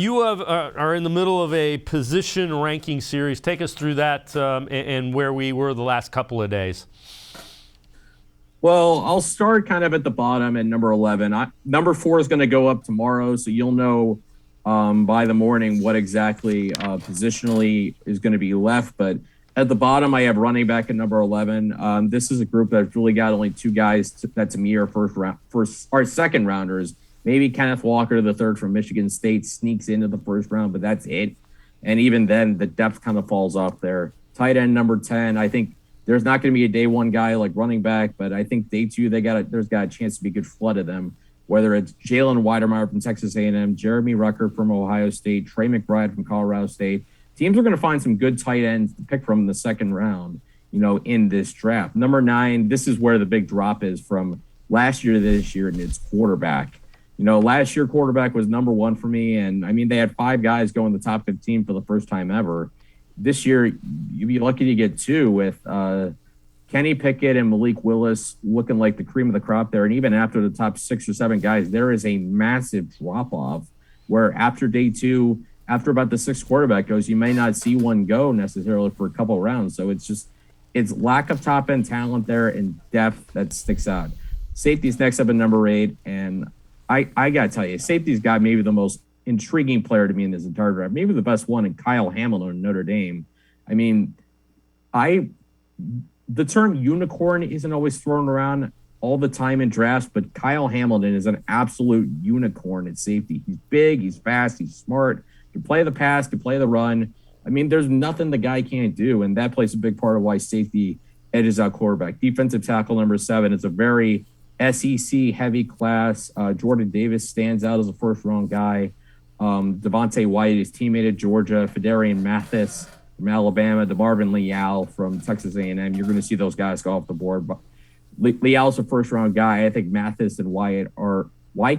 You are in the middle of a position ranking series. Take us through that and where we were the last couple of days. Well, I'll start kind of at the bottom at number 11. Number 4 is going to go up tomorrow, so you'll know by the morning what exactly positionally is going to be left. But at the bottom, I have running back at number 11. This is a group that's really got only 2 guys that to me are second rounders. Maybe Kenneth Walker, the third from Michigan State, sneaks into the first round, but that's it. And even then, the depth kind of falls off there. Tight end number 10, I think there's not going to be a day one guy like running back, but I think day 2, there's got a chance to be a good flood of them, whether it's Jalen Weidemeyer from Texas A&M, Jeremy Rucker from Ohio State, Trey McBride from Colorado State. Teams are going to find some good tight ends to pick from in the second round, in this draft. Number 9, this is where the big drop is from last year to this year, and it's quarterback. Last year quarterback was number 1 for me, and they had 5 guys go in the top 15 for the first time ever. This year, you'd be lucky to get 2 with Kenny Pickett and Malik Willis looking like the cream of the crop there. And even after the top 6 or 7 guys, there is a massive drop-off where after day 2, after about the 6th quarterback goes, you may not see one go necessarily for a couple of rounds. So it's lack of top-end talent there and depth that sticks out. Safety's next up at number 8, and I got to tell you, safety's got maybe the most intriguing player to me in this entire draft, maybe the best one in Kyle Hamilton in Notre Dame. The term unicorn isn't always thrown around all the time in drafts, but Kyle Hamilton is an absolute unicorn at safety. He's big, he's fast, he's smart, can play the pass, can play the run. There's nothing the guy can't do, and that plays a big part of why safety edges out quarterback. Defensive tackle number 7 is a very SEC heavy class. Jordan Davis stands out as a first-round guy. Devontae White, his teammate at Georgia, Fedarian Mathis from Alabama, DeMarvin Leal from Texas A&M. You're going to see those guys go off the board. But Leal's a first-round guy. I think Mathis and White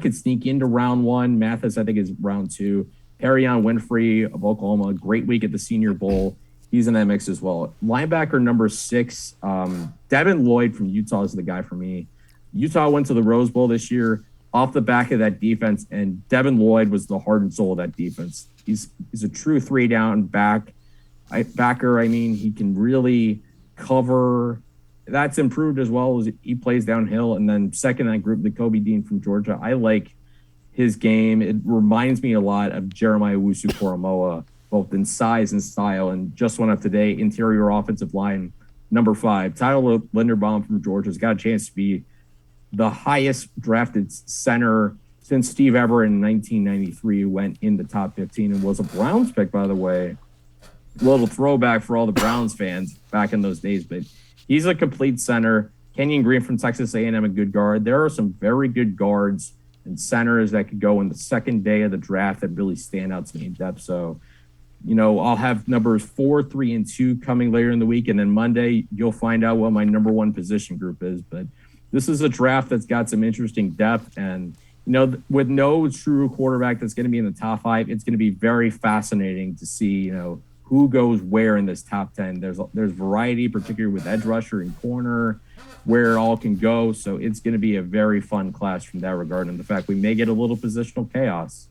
could sneak into round 1. Mathis, I think, is round 2. Perrion Winfrey of Oklahoma, great week at the Senior Bowl. He's in that mix as well. Linebacker number 6, Devin Lloyd from Utah is the guy for me. Utah went to the Rose Bowl this year off the back of that defense, and Devin Lloyd was the heart and soul of that defense. He's a true 3-down backer. He can really cover. That's improved as well as he plays downhill. And then second in that group, the Kobe Dean from Georgia. I like his game. It reminds me a lot of Jeremiah Owusu-Koramoah, both in size and style. And just went up today, interior offensive line, number 5. Tyler Linderbaum from Georgia has got a chance to be the highest drafted center since Steve Everett in 1993 went in the top 15 and was a Browns pick, by the way. A little throwback for all the Browns fans back in those days, but he's a complete center. Kenyon Green from Texas A&M, a good guard. There are some very good guards and centers that could go in the second day of the draft that really stand out to me in depth. So, I'll have numbers 4, 3, and 2 coming later in the week, and then Monday you'll find out what my number 1 position group is. But this is a draft that's got some interesting depth, and with no true quarterback that's going to be in the top 5, it's going to be very fascinating to see who goes where in this top 10. There's variety, particularly with edge rusher and corner, where it all can go. So it's going to be a very fun class from that regard, and the fact we may get a little positional chaos.